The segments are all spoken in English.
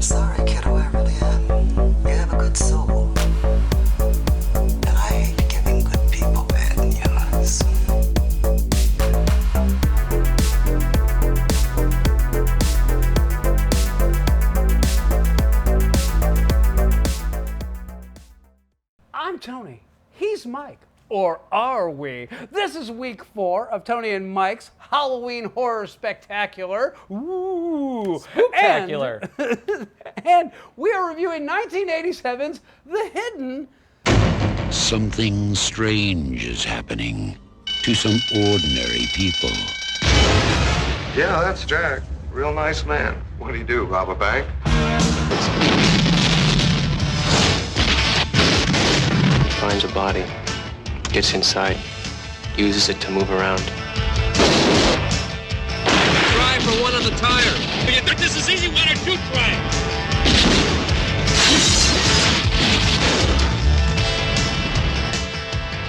sorry, kiddo, I really am. You have a good soul. And I hate giving good people bad news. I'm Tony. He's Mike. Or are we? This is week 4 of Tony and Mike's Halloween Horror Spectacular. Ooh. Spectacular. And we are reviewing 1987's The Hidden. Something strange is happening to some ordinary people. Yeah, that's Jack. Real nice man. What'd he do, rob a bank? Finds a body, gets inside, uses it to move around. Try for one on the tire. Do you think this is easy? Why don't you try it?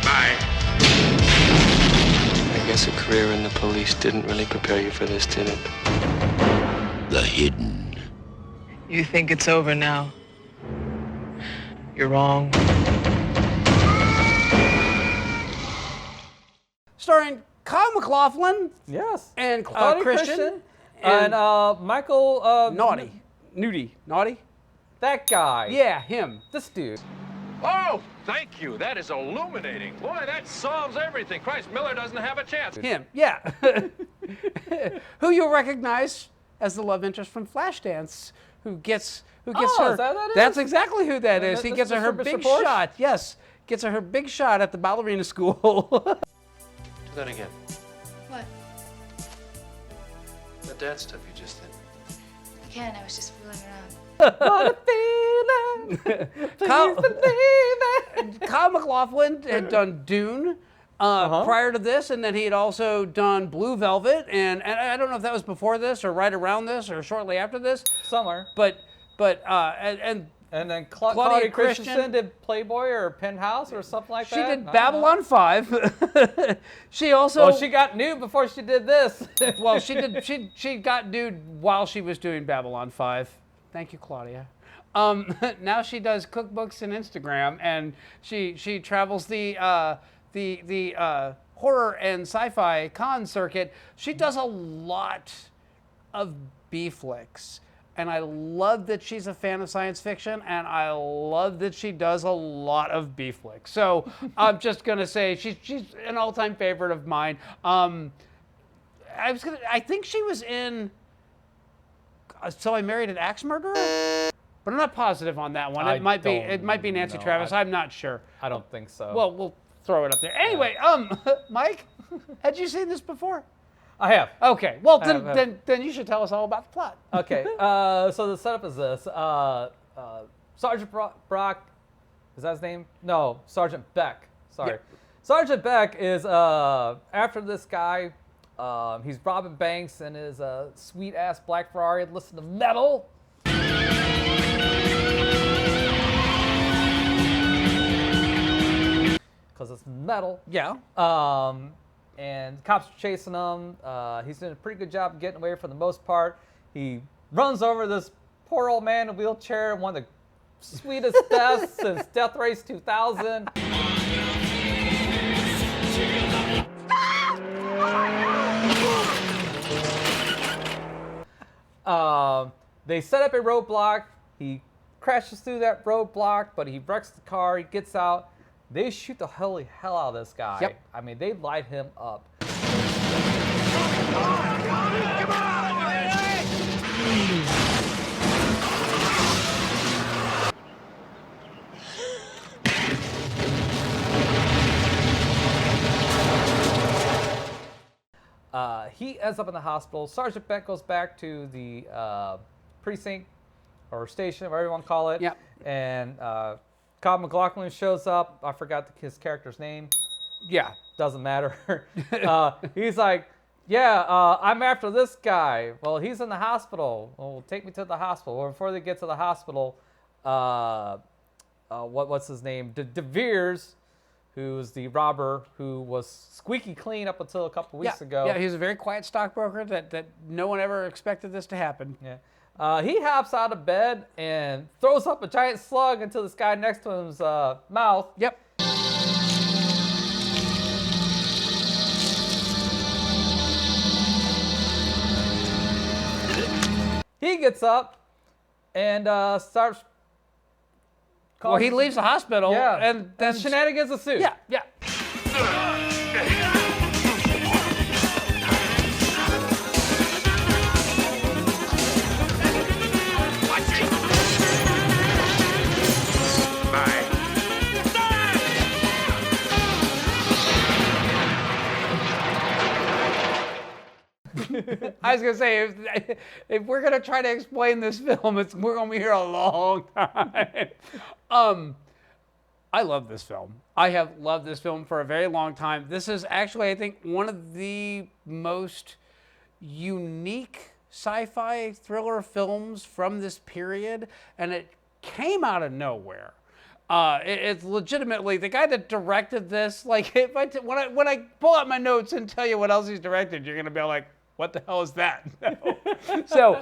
Bye. I guess a career in the police didn't really prepare you for this, did it? The Hidden. You think it's over now? You're wrong. Starring Kyle MacLachlan Yes. and Claudia Christian. And Michael... Naughty? That guy. Yeah, him. This dude. Oh, thank you. That is illuminating. Boy, that solves everything. Christ, Miller doesn't have a chance. Him, yeah. Who you'll recognize as the love interest from Flashdance, who gets Oh, her. is that who that is? That's exactly who that is. He This gets her Mr. big Porsche? shot. Yes, gets her big shot at the ballerina school. Do that again. What? The dance stuff you just did. I can, I was just fooling around. What a feeling. Kyle, Please believe it. Kyle MacLachlan had done Dune prior to this, and then he had also done Blue Velvet, and I don't know if that was before this or right around this or shortly after this. Somewhere. And And then Claudia Claudia Christian Christian did Playboy or Penthouse or something like she that. did I don't Babylon know. 5. She also Well, she got nude before she did this. well, she got nude while she was doing Babylon 5. Thank you, Claudia. Now she does cookbooks and Instagram, and she travels the horror and sci-fi con circuit. She does a lot of B flicks. And I love that she's a fan of science fiction, and I love that she does a lot of B flicks. So I'm just gonna say she's an all-time favorite of mine. I think she was in So I Married an Axe Murderer, but I'm not positive on that one. It might be Nancy Travis. I'm not sure. I don't think so. Well, we'll throw it up there. Anyway, Mike, had you seen this before? I have. Okay. Well, have. then you should tell us all about the plot. Okay. So the setup is this. Sergeant Brock, is that his name? No, Sergeant Beck. Sorry. Yeah. Sergeant Beck is after this guy. He's robbing banks in his sweet-ass black Ferrari. Listen to metal. Because it's metal. Yeah. And cops are chasing him. He's doing a pretty good job of getting away for the most part. He runs over this poor old man in a wheelchair, one of the sweetest deaths since Death Race 2000. They set up a roadblock. He crashes through that roadblock, but he wrecks the car. He gets out. They shoot the holy hell out of this guy. Yep. I mean, they light him up. He ends up in the hospital. Sergeant Beck goes back to the precinct or station, whatever you want to call it. Yep. And Kyle MacLachlan shows up. I forgot his character's name. Yeah. Doesn't matter. He's like, yeah, I'm after this guy. Well, he's in the hospital. Well, take me to the hospital. Well, before they get to the hospital, what's his name? De Veers, who's the robber who was squeaky clean up until a couple weeks ago. Yeah, he was a very quiet stockbroker that no one ever expected this to happen. Yeah. He hops out of bed and throws up a giant slug into this guy next to him's mouth. Yep. He gets up and starts. Well, he leaves the hospital. Yeah, And then shenanigans ensue. Yeah, yeah. I was gonna say, if we're gonna try to explain this film, we're gonna be here a long time. I love this film. I have loved this film for a very long time. This is actually, I think, one of the most unique sci-fi thriller films from this period, and it came out of nowhere. It's legitimately the guy that directed this. Like, when I pull out my notes and tell you what else he's directed, you're gonna be like, what the hell is that? So,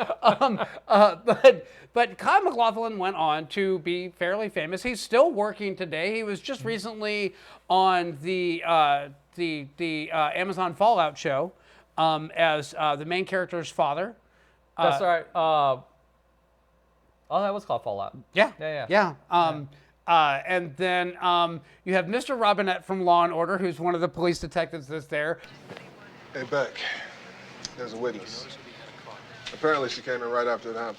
but Kyle MacLachlan went on to be fairly famous. He's still working today. He was just recently on the Amazon Fallout show as the main character's father. That's right. Oh, that was called Fallout. Yeah. Yeah. And then you have Mr. Robinette from Law and Order, who's one of the police detectives that's there. Hey, Beck. There's a witness. Apparently she came in right after it happened.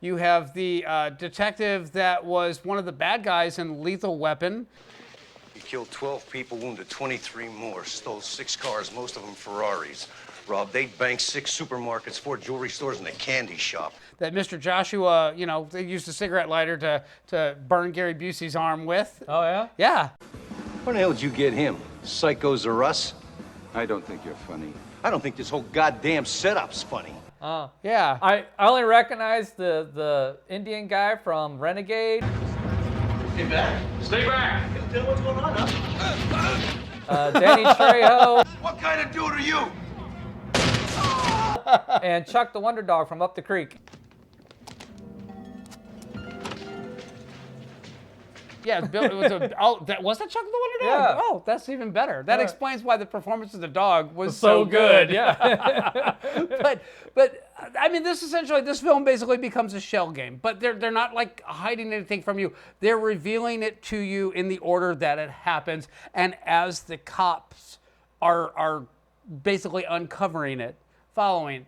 You have the detective that was one of the bad guys in Lethal Weapon. He killed 12 people, wounded 23 more, stole 6 cars, most of them Ferraris. Robbed 8 banks, 6 supermarkets, 4 jewelry stores, and a candy shop. That Mr. Joshua, they used a cigarette lighter to burn Gary Busey's arm with. Oh, yeah? Yeah. Where the hell did you get him? Psychos are us? I don't think you're funny. I don't think this whole goddamn setup's funny. Yeah. I only recognize the Indian guy from Renegade. Stay back. Stay back. Tell what's going on, huh? Danny Trejo. What kind of dude are you? And Chuck the Wonder Dog from Up the Creek. Yeah, was that Chuck the Wonder Dog? Yeah. Oh, that's even better. That explains why the performance of the dog was So so good. yeah. but I mean, this film basically becomes a shell game. But they're not like hiding anything from you. They're revealing it to you in the order that it happens, and as the cops are basically uncovering it,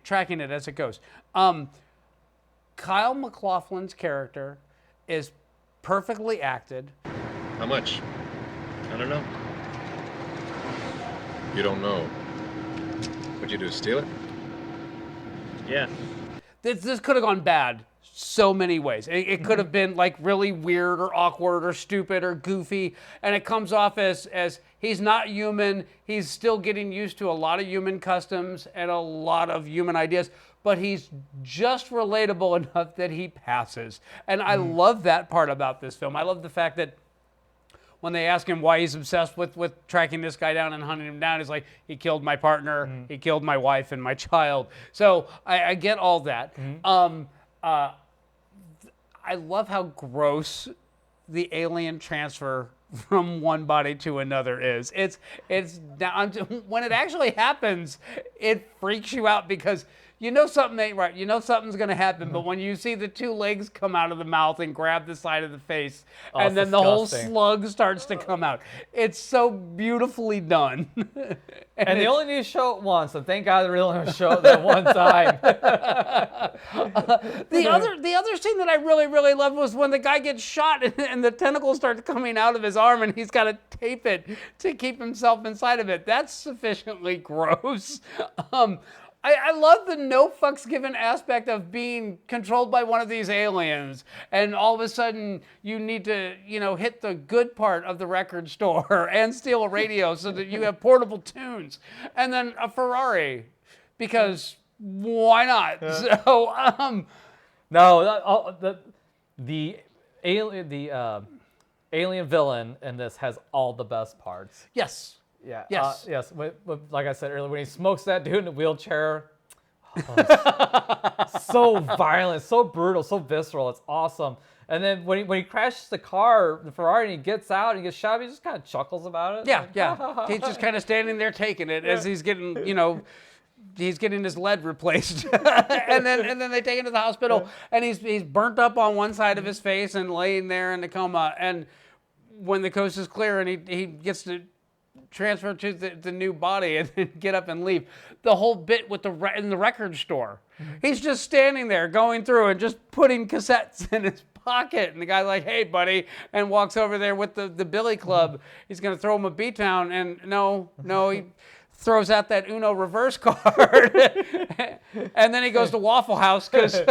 tracking it as it goes. Kyle MacLachlan's character is perfectly acted. How much? I don't know. You don't know. What'd you do, steal it? Yeah. This could have gone bad so many ways. It could have been like really weird or awkward or stupid or goofy, and it comes off as he's not human. He's still getting used to a lot of human customs and a lot of human ideas, but he's just relatable enough that he passes. And I love that part about this film. I love the fact that when they ask him why he's obsessed with tracking this guy down and hunting him down, he's like, he killed my partner, he killed my wife and my child. So I get all that. I love how gross the alien transfer from one body to another is. It's down to, when it actually happens, it freaks you out because you know something ain't right. You know something's going to happen, but when you see the 2 legs come out of the mouth and grab the side of the face, and then the whole slug starts to come out, it's so beautifully done. and they only need to show it once, and thank God they really only show it that one time. The other scene that I really, really loved was when the guy gets shot and the tentacles start coming out of his arm, and he's got to tape it to keep himself inside of it. That's sufficiently gross. I love the no fucks given aspect of being controlled by one of these aliens, and all of a sudden you need to, hit the good part of the record store and steal a radio so that you have portable tunes, and then a Ferrari, because why not? So, the alien villain in this has all the best parts. Yes. Yeah. Yes. Yes. Like I said earlier, when he smokes that dude in a wheelchair, So violent, so brutal, so visceral. It's awesome. And then when he crashes the car, the Ferrari, and he gets out and he gets shot, he just kind of chuckles about it. Yeah, Like, yeah. He's just kind of standing there taking it as he's getting, you know, he's getting his lead replaced. and then they take him to the hospital, and he's burnt up on one side of his face and laying there in a coma. And when the coast is clear and he gets to transfer to the new body and then get up and leave, the whole bit with in the record store, he's just standing there going through and just putting cassettes in his pocket, and the guy's like, "Hey, buddy," and walks over there with the Billy Club. He's gonna throw him a beatdown, and no, he throws out that Uno reverse card, and then he goes to Waffle House because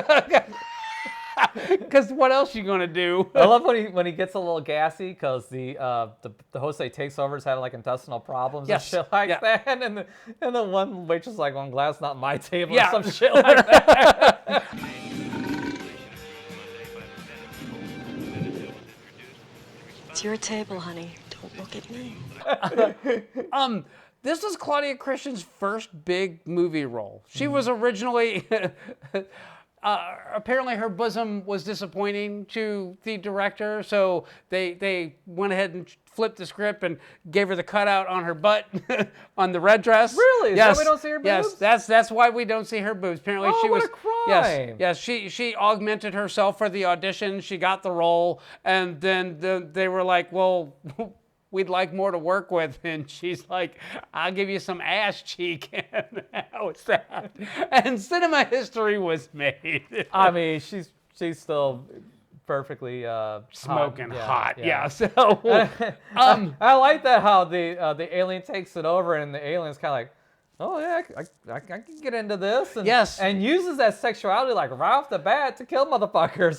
what else you gonna do? I love when he gets a little gassy because the host that he takes over is having like intestinal problems and shit like that, and the one waitress is like, "Well, I'm glad it's not my table," or some shit like that. It's your table, honey. Don't look at me. This was Claudia Christian's first big movie role. She was originally, apparently her bosom was disappointing to the director, so they went ahead and flipped the script and gave her the cutout on her butt on the red dress. Really? Yes. Is that why we don't see her boobs? Yes, that's why we don't see her boobs. Apparently she was. What a crime. Yes, she augmented herself for the audition. She got the role, and then they were like, "Well, we'd like more to work with," and she's like, "I'll give you some ass cheek." And how is that? And cinema history was made. I mean, she's still perfectly smoking hot. Yeah. So I like that how the alien takes it over, and the alien's kind of like, "Oh yeah, I can get into this," and and uses that sexuality like right off the bat to kill motherfuckers.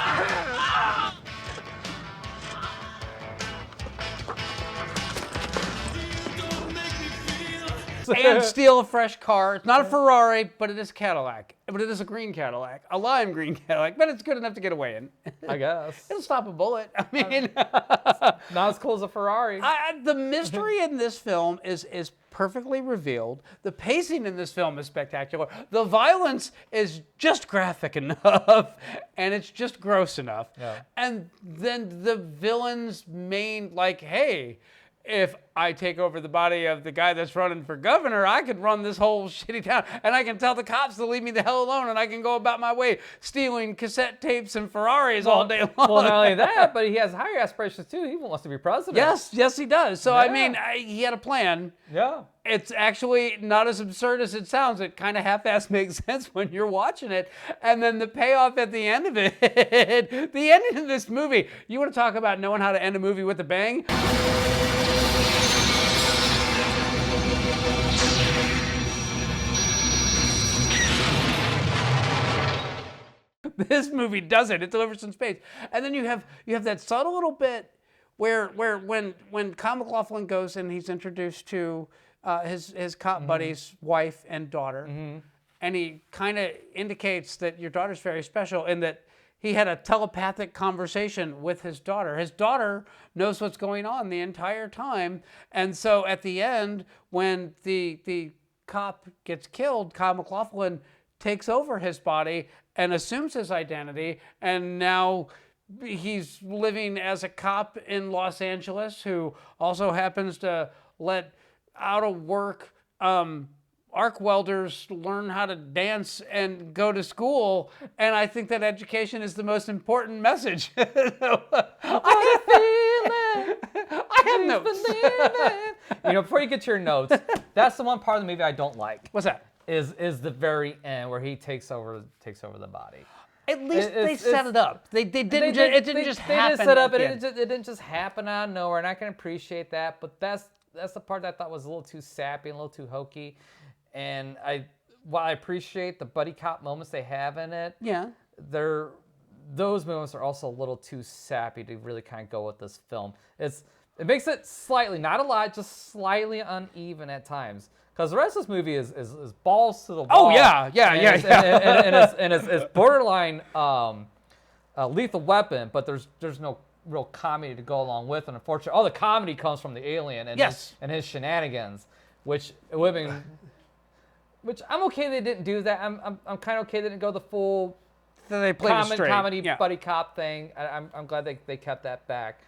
And steal a fresh car. It's not a Ferrari, but it is a Cadillac. But it is a green Cadillac, a lime green Cadillac, but it's good enough to get away in. I guess. It'll stop a bullet. I mean, not as cool as a Ferrari. The mystery in this film is perfectly revealed. The pacing in this film is spectacular. The violence is just graphic enough, and it's just gross enough. Yeah. And then the villain's main, like, hey, if I take over the body of the guy that's running for governor, I could run this whole shitty town, and I can tell the cops to leave me the hell alone, and I can go about my way stealing cassette tapes and Ferraris all day long. Well, not only that, but he has higher aspirations too. He wants to be president. Yes, he does. So, I mean, he had a plan. Yeah. It's actually not as absurd as it sounds. It kind of half-ass makes sense when you're watching it. And then the payoff at the end of it, the ending of this movie, you want to talk about knowing how to end a movie with a bang? This movie does it. It delivers some space. And then you have that subtle little bit where when Kyle MacLachlan goes and he's introduced to his cop buddy's wife and daughter, and he kind of indicates that your daughter's very special and that he had a telepathic conversation with his daughter. His daughter knows what's going on the entire time. And so at the end, when the cop gets killed, Kyle MacLachlan takes over his body and assumes his identity, and now he's living as a cop in Los Angeles who also happens to let out of work arc welders learn how to dance and go to school, and I think that education is the most important message. I have notes. You know, before you get to your notes, that's the one part of the movie I don't like. What's that? Is the very end where he takes over the body. At least they set it up. It didn't just happen. They set up, it didn't just happen out of nowhere, and I can appreciate that. But that's the part that I thought was a little too sappy and a little too hokey. And while I appreciate the buddy cop moments they have in it, those moments are also a little too sappy to really kind of go with this film. It makes it slightly, not a lot, just slightly uneven at times. Because the rest of this movie is balls to the wall. Oh, yeah. And it's borderline Lethal Weapon, but there's no real comedy to go along with. And unfortunately, all the comedy comes from the alien and his shenanigans, which it would have been which I'm okay they didn't do that. I'm kind of okay they didn't go the full So they played it straight. comedy Yeah. buddy cop thing. I'm glad they kept that back.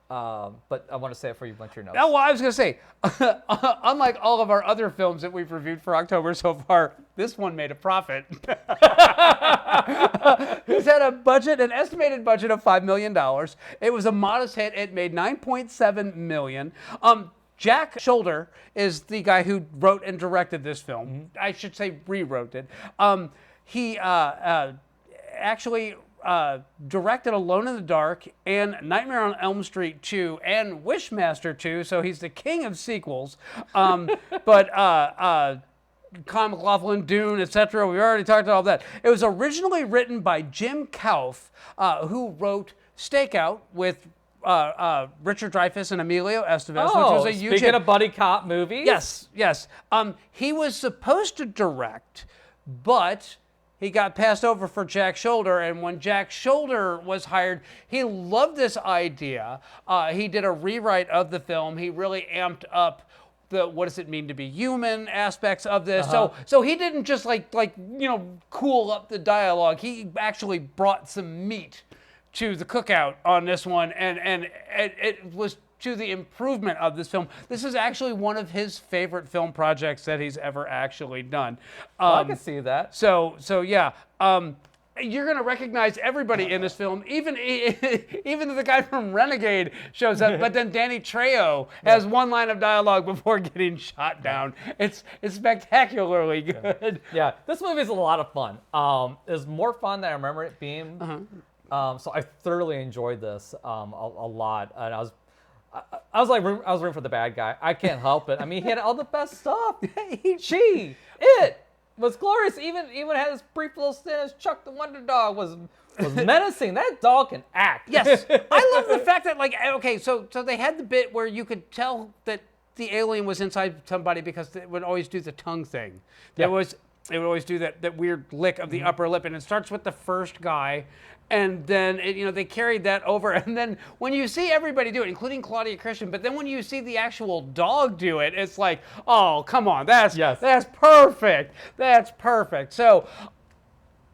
But I want to say it before you went to your notes. Oh, well, I was going to say, unlike all of our other films that we've reviewed for October so far, this one made a profit. It's had an estimated budget of $5 million. It was a modest hit. It made $9.7 million. Jack Shoulder is the guy who wrote and directed this film. I should say rewrote it. He actually directed Alone in the Dark and Nightmare on Elm Street 2 and Wishmaster 2, so he's the king of sequels. But MacLachlan, Dune, etc. We already talked about all that. It was originally written by Jim Kauf, who wrote Stakeout with Richard Dreyfuss and Emilio Estevez, which was a huge speaking of buddy cop movies. Yes. He was supposed to direct, but he got passed over for Jack Shoulder, and when Jack Shoulder was hired, he loved this idea. He did a rewrite of the film. He really amped up the what does it mean to be human aspects of this. So he didn't just like cool up the dialogue. He actually brought some meat to the cookout on this one, and it was to the improvement of this film. This is actually one of his favorite film projects that he's ever actually done. I can see that. So yeah. You're going to recognize everybody in this film, even the guy from Renegade shows up. But then Danny Trejo has one line of dialogue before getting shot down. It's spectacularly good. Yeah, this movie is a lot of fun. It's more fun than I remember it being. So I thoroughly enjoyed this a lot, and I was rooting for the bad guy. I can't help it. I mean, he had all the best stuff. It was glorious. Even had his brief little stint as Chuck the Wonder Dog was menacing. That dog can act. Yes, I love the fact that so they had the bit where you could tell that the alien was inside somebody because it would always do the tongue thing. It would always do that weird lick of the upper lip, and it starts with the first guy. And then they carried that over, and then when you see everybody do it, including Claudia Christian, but then when you see the actual dog do it, it's like, oh, come on, that's perfect. That's perfect. So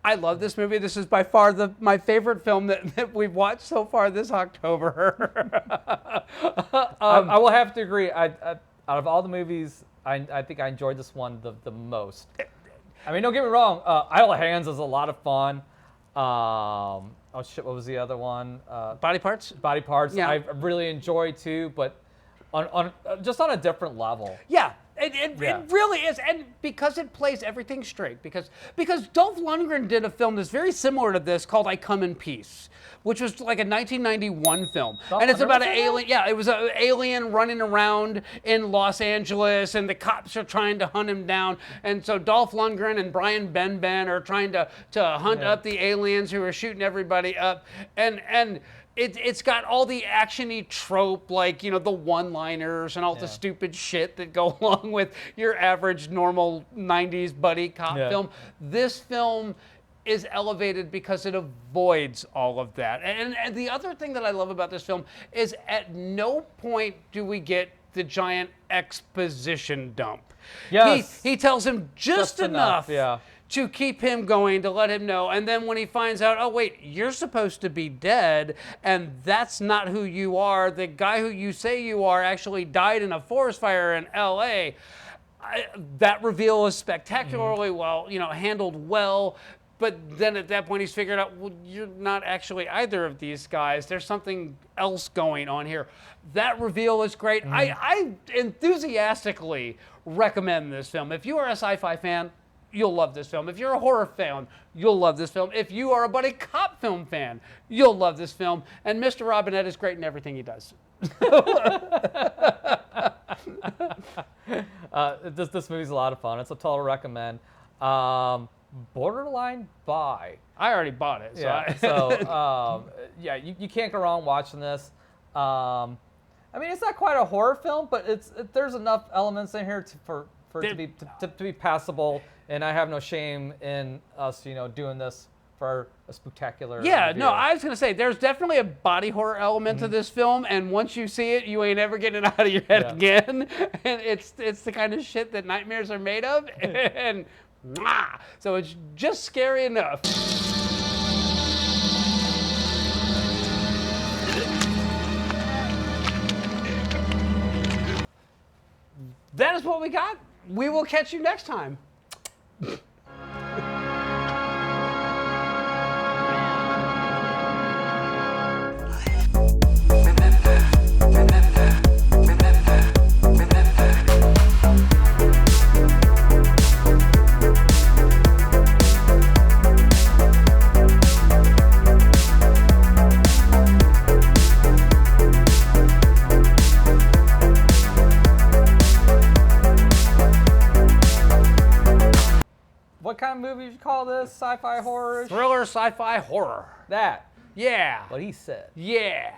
I love this movie. This is by far my favorite film that we've watched so far this October. I will have to agree. Out of all the movies, I think I enjoyed this one the most. I mean, don't get me wrong. Idle Hands is a lot of fun. What was the other one? Body Parts? Body Parts. Yeah. I really enjoyed too, but on just on a different level. Yeah. It really is, and because it plays everything straight, because Dolph Lundgren did a film that's very similar to this called I Come in Peace, which was like a 1991 film, and it's about an alien. Yeah, it was an alien running around in Los Angeles, and the cops are trying to hunt him down, and so Dolph Lundgren and Brian Benben are trying to hunt up the aliens who are shooting everybody up, and. It's got all the action-y trope, like, the one-liners and all the stupid shit that go along with your average normal 90s buddy cop film. This film is elevated because it avoids all of that. And the other thing that I love about this film is at no point do we get the giant exposition dump. Yes. He tells him just enough. To keep him going, to let him know. And then when he finds out, oh, wait, you're supposed to be dead, and that's not who you are. The guy who you say you are actually died in a forest fire in L.A. That reveal is spectacularly handled well. But then at that point, he's figured out, well, you're not actually either of these guys. There's something else going on here. That reveal is great. I enthusiastically recommend this film. If you are a sci-fi fan, you'll love this film. If you're a horror fan, you'll love this film. If you are a buddy cop film fan, you'll love this film. And Mr. Robinette is great in everything he does. This movie's a lot of fun. It's a total recommend. Borderline buy. I already bought it. You can't go wrong watching this. I mean, it's not quite a horror film, but there's enough elements in here for it to be passable. And I have no shame in us, doing this for a spectacular. Yeah, review. no, I was gonna say there's definitely a body horror element to this film, and once you see it, you ain't ever getting it out of your head again. And it's the kind of shit that nightmares are made of, and so it's just scary enough. That is what we got. We will catch you next time. What kind of movie would you call this? Sci-fi horror? Thriller, sci-fi, horror. That. Yeah. What he said. Yeah.